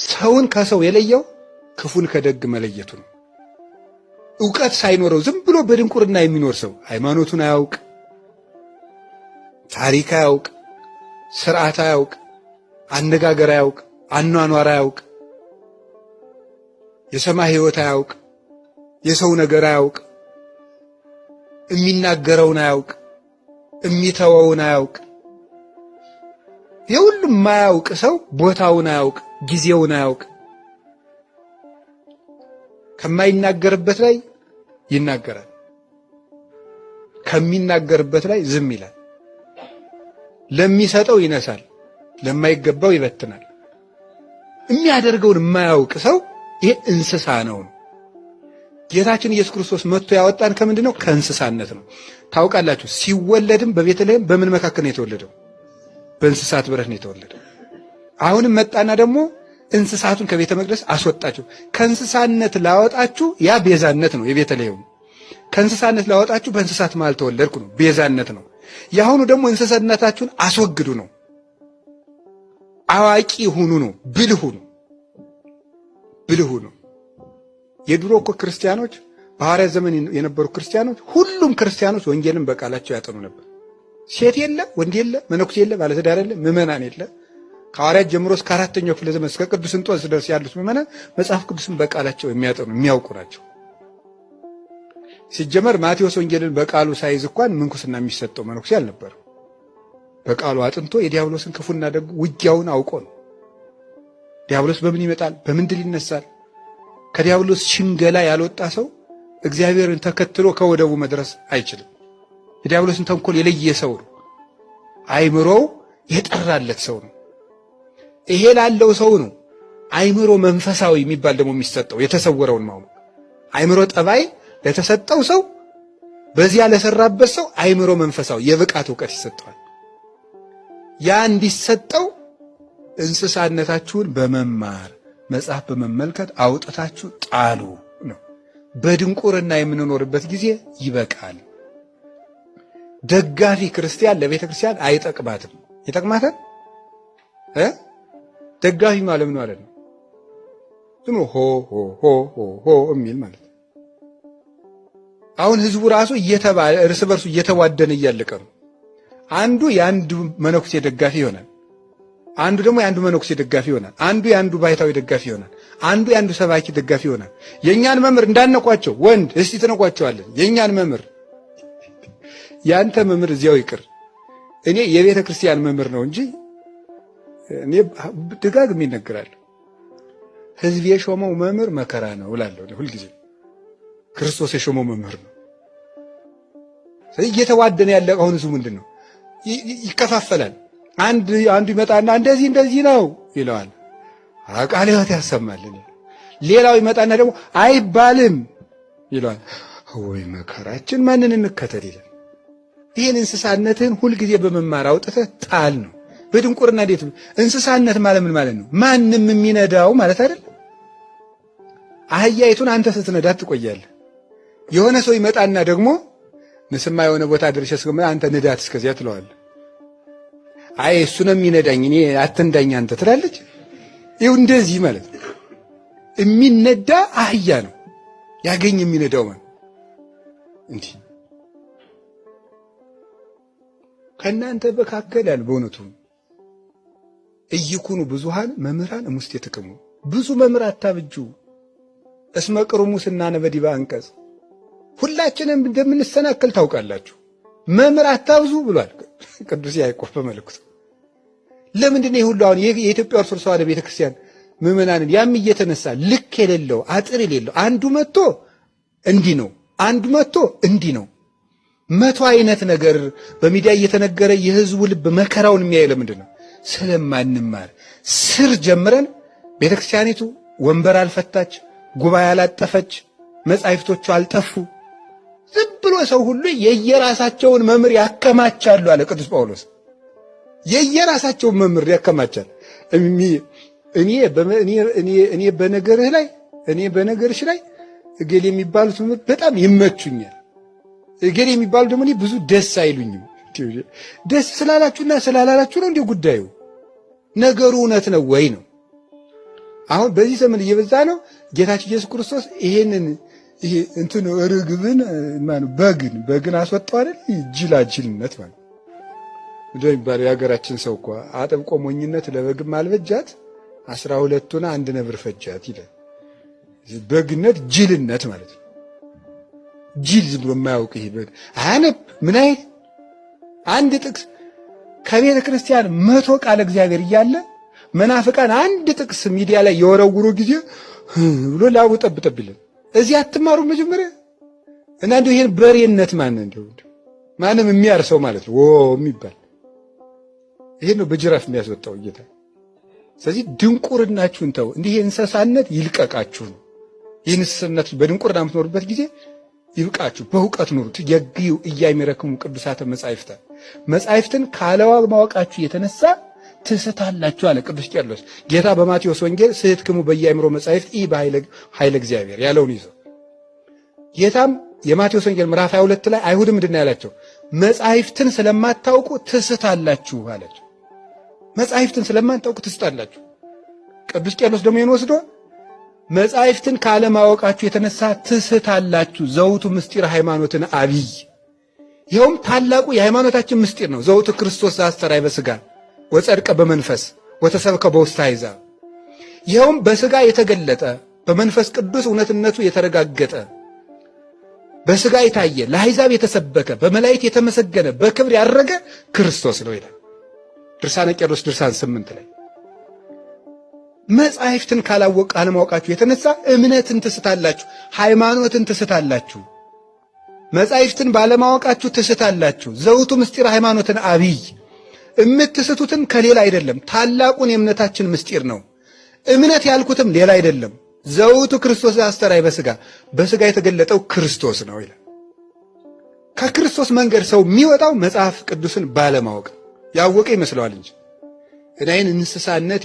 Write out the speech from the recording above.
ሰውን ከሰው የለየው ክፉን ከደግ መለየቱ ነው። ዕውቀት ሳይኖረው ዝም ብሎ በድንቁርና የሚኖር ሰው ሃይማኖቱን አያውቅ፣ ታሪክ አያውቅ፣ ስርዓት አያውቅ፣ አነጋገር አያውቅ፣ አኗኗር አያውቅ፣ የሰማይ ሕይወት አያውቅ፣ የሰው ነገር አያውቅ፣ የሚናገረውን አያውቅ፣ የሚተወውን አያውቅ። የሁሉም ማያውቅ ሰው ቦታውን አያውቅ፣ ጊዜውን አያውቅ። ከማይናገርበት ላይ ይናገራል፣ ከሚናገርበት ላይ ዝም ይላል። ለሚሰጠው ይነሳል፣ ለማይገባው ይበትናል። የሚያደርገውን የማያውቅ ሰው ይሄ እንስሳ ነው። ጌታችን ኢየሱስ ክርስቶስ መጥቶ ያወጣን ከምንድን ነው? ከእንስሳነት ነው። ታውቃላችሁ፣ ሲወለድም በቤተልሔም በምን መካከል ነው የተወለደው? በእንስሳት በረት ነው የተወለደው። አሁንም መጣና ደግሞ እንስሳቱን ከቤተ መቅደስ አስወጣቸው። ከእንስሳነት ላወጣችሁ ያ ቤዛነት ነው የቤተልሔሙ። ከእንስሳነት ላወጣችሁ በእንስሳት መሃል ተወለድኩ ነው፣ ቤዛነት ነው። የአሁኑ ደግሞ እንስሳነታችሁን አስወግዱ ነው፣ አዋቂ ሁኑ ነው፣ ብልህ ሁኑ፣ ብልህ ሁኑ። የድሮ እኮ ክርስቲያኖች፣ በሐዋርያት ዘመን የነበሩ ክርስቲያኖች፣ ሁሉም ክርስቲያኖች ወንጌልን በቃላቸው ያጠኑ ነበር። ሴት የለ፣ ወንድ የለ፣ መነኩሴ የለ፣ ባለትዳር የለ፣ ምዕመናን የለ። ከሐዋርያት ጀምሮ እስከ 4ኛው ክፍለ ዘመን እስከ ቅዱስ እንጦንስ ድረስ ያሉት ምዕመናን መጽሐፍ ቅዱስን በቃላቸው የሚያጠኑ የሚያውቁ ናቸው። ሲጀመር ማቴዎስ ወንጌልን በቃሉ ሳይዝ እንኳን ምንኩስና የሚሰጠው መነኩሴ አልነበረም። በቃሉ አጥንቶ የዲያብሎስን ክፉና ደግ ውጊያውን አውቆ ነው። ዲያብሎስ በምን ይመጣል? በምን ድል ይነሳል? ከዲያብሎስ ሽንገላ ያልወጣ ሰው እግዚአብሔርን ተከትሎ ከወደቡ መድረስ አይችልም። የዲያብሎስን ተንኮል የለየ ሰው ነው። አይምሮው የጠራለት ሰው ነው። ይሄ ላለው ሰው ነው አይምሮ መንፈሳዊ የሚባል ደግሞ የሚሰጠው፣ የተሰወረውን ማወቅ። አይምሮ ጠባይ ለተሰጠው ሰው፣ በዚያ ለሰራበት ሰው አይምሮ መንፈሳዊ የብቃት ዕውቀት ይሰጠዋል። ያ እንዲሰጠው እንስሳነታችሁን በመማር መጽሐፍ በመመልከት አውጥታችሁ ጣሉ ነው። በድንቁርና የምንኖርበት ጊዜ ይበቃል። ደጋፊ ክርስቲያን ለቤተ ክርስቲያን አይጠቅማትም። ይጠቅማታል? ደጋፊ ማለት ምን ማለት ነው? ዝም ሆ ሆ ሆ ሆ የሚል ማለት ነው። አሁን ህዝቡ ራሱ እየተባለ እርስ በርሱ እየተዋደነ እያለቀ ነው። አንዱ የአንዱ መነኩሴ ደጋፊ ይሆናል፣ አንዱ ደግሞ የአንዱ መነኩሴ ደጋፊ ይሆናል፣ አንዱ የአንዱ ባይታዊ ደጋፊ ይሆናል፣ አንዱ የአንዱ ሰባኪ ደጋፊ ይሆናል። የእኛን መምህር እንዳነቋቸው ወንድ እስቲ ትነቋቸዋለን። የእኛን መምህር ያንተ መምህር እዚያው ይቅር። እኔ የቤተ ክርስቲያን መምህር ነው እንጂ እኔ ደጋግሜ እነግራለሁ፣ ህዝብ የሾመው መምህር መከራ ነው እላለሁ ሁልጊዜ። ክርስቶስ የሾመው መምህር ነው። ስለዚህ እየተዋደነ ያለ አሁን ህዝቡ ምንድን ነው? ይከፋፈላል። አንዱ ይመጣና እንደዚህ ነው ይለዋል፣ ቃለ ሕይወት ያሰማልን። ሌላው ይመጣና ደግሞ አይባልም ይለዋል፣ ወይ መከራችን፣ ማንን እንከተል ይላል። ይህን እንስሳነትህን ሁልጊዜ በመማር አውጥተህ ጣል ነው። በድንቁርና እንዴት እንስሳነት ማለት ምን ማለት ነው? ማንም የሚነዳው ማለት አይደል? አህያይቱን አንተ ስትነዳት ትቆያለህ። የሆነ ሰው ይመጣና ደግሞ ንስማ የሆነ ቦታ ድርሼ እስከ አንተ ንዳት እስከዚያ ትለዋለህ። አይ እሱ ነው የሚነዳኝ እኔ አትንዳኝ አንተ ትላለች። ይኸው እንደዚህ ማለት ነው። የሚነዳ አህያ ነው ያገኝ የሚነዳው ማለት እንዲህ። ከእናንተ መካከል ያለ በእውነቱ እይኩኑ ብዙሃን መምህራን እሙስቴ ትክሙ፣ ብዙ መምህር አታብጁ እስመ ቅሩሙስና ነበዲባ አንቀጽ። ሁላችንም እንደምንሰናከል ታውቃላችሁ፣ መምህር አታብዙ ብሏል ቅዱስ ያዕቆብ በመልእክቱ። ለምንድን ነው ሁሉ አሁን የኢትዮጵያ ኦርቶዶክስ ተዋሕዶ ቤተክርስቲያን ምዕመናንን ያም እየተነሳ ልክ የሌለው አጥር የሌለው አንዱ መጥቶ እንዲህ ነው፣ አንዱ መጥቶ እንዲህ ነው፣ መቶ አይነት ነገር በሚዲያ እየተነገረ የህዝቡ ልብ መከራውን የሚያየው ለምንድን ነው? ስለማንማር። ስር ጀምረን ቤተክርስቲያኒቱ ወንበር አልፈታች፣ ጉባኤ አላጠፈች፣ መጻሕፍቶቹ አልጠፉ። ዝም ብሎ ሰው ሁሉ የየራሳቸውን መምህር ያከማቻሉ አለ ቅዱስ ጳውሎስ። የየራሳቸውን መምህር ያከማቻል። እኔ በነገርህ ላይ እኔ በነገርሽ ላይ እገሌ የሚባሉት መምህር በጣም ይመቹኛል፣ እገሌ የሚባሉ ደግሞ እኔ ብዙ ደስ አይሉኝም። ደስ ስላላችሁና ስላላላችሁ ነው እንዴ ጉዳዩ? ነገሩ እውነት ነው ወይ ነው? አሁን በዚህ ዘመን እየበዛ ነው። ጌታችን ኢየሱስ ክርስቶስ ይሄንን ይሄ ርግብን በግን አስወጣው አይደል? ጅላጅልነት ማለት እንደው የሚባለው የሀገራችን ሰው እኮ አጥብቆ ሞኝነት ለበግም አልበጃት 12ቱን አንድ ነብር ፈጃት ይላል። በግነት ጅልነት ማለት ነው። ጅል ዝም ብሎ የማያውቅ ይሄ በግ አያነብ ምን አይል አንድ ጥቅስ ከቤተ ክርስቲያን 100 ቃል እግዚአብሔር እያለ መናፍቃን አንድ ጥቅስ ሚዲያ ላይ የወረውሩ ጊዜ ብሎ ላቡ ጠብጠብ ይላል። እዚህ አትማሩ መጀመሪያ እና እንደው ይሄን በሬነት ማንም የሚያርሰው ማለት ነው የሚባል ይሄን ነው በጅራፍ የሚያስወጣው ጌታ። ስለዚህ ድንቁርናችሁን ተው፣ እንዲህ እንስሳነት ይልቀቃችሁ ነው። ይህን እንስሳነት በድንቁርና የምትኖሩበት ጊዜ ይብቃችሁ፣ በእውቀት ኑሩ። ትየግዩ እያይመረክሙ ቅዱሳተ መጻሕፍት መጻሕፍትን ካለማወቃችሁ የተነሳ ትስታላችሁ አለ ቅዱስ ቄርሎስ። ጌታ በማቴዎስ ወንጌል ስሕትክሙ በየአእምሮ መጻሕፍት ኢ በኃይለ እግዚአብሔር ያለውን ይዞ ጌታም የማቴዎስ ወንጌል ምዕራፍ 22 ላይ አይሁድ ምንድን ነው ያላቸው? መጻሕፍትን ስለማታውቁ ትስታላችሁ አላቸው። መጻሕፍትን ስለማታውቁ ትስታላችሁ። ቅዱስ ቄርሎስ ደግሞ ይህን ወስዶ መጻሕፍትን ካለማወቃችሁ የተነሳ ትስታላችሁ ዘውቱ ምስጢር ሃይማኖትን አብይ፣ ይኸውም ታላቁ የሃይማኖታችን ምስጢር ነው። ዘውቱ ክርስቶስ ዘአስተርአየ በሥጋ ወጸድቀ በመንፈስ ወተሰብከ በውስተ አሕዛብ፣ ይኸውም በሥጋ የተገለጠ በመንፈስ ቅዱስ እውነትነቱ የተረጋገጠ በሥጋ የታየ ለአሕዛብ የተሰበከ በመላእክት የተመሰገነ በክብር ያረገ ክርስቶስ ነው ይላል ድርሳነ ቄርሎስ ድርሳን 8 ላይ። መጻሕፍትን ካለማወቃችሁ የተነሳ እምነትን ትስታላችሁ፣ ሃይማኖትን ትስታላችሁ። መጻሕፍትን ባለማወቃችሁ ትስታላችሁ። ዘውቱ ምስጢር ሃይማኖትን አብይ፣ የምትስቱትን ከሌላ አይደለም፣ ታላቁን የእምነታችን ምስጢር ነው። እምነት ያልኩትም ሌላ አይደለም፣ ዘውቱ ክርስቶስ ዘአስተርአየ በሥጋ፣ በሥጋ የተገለጠው ክርስቶስ ነው ይላል። ከክርስቶስ መንገድ ሰው የሚወጣው መጽሐፍ ቅዱስን ባለማወቅ ያወቀ ይመስለዋል እንጂ እናይን እንስሳነት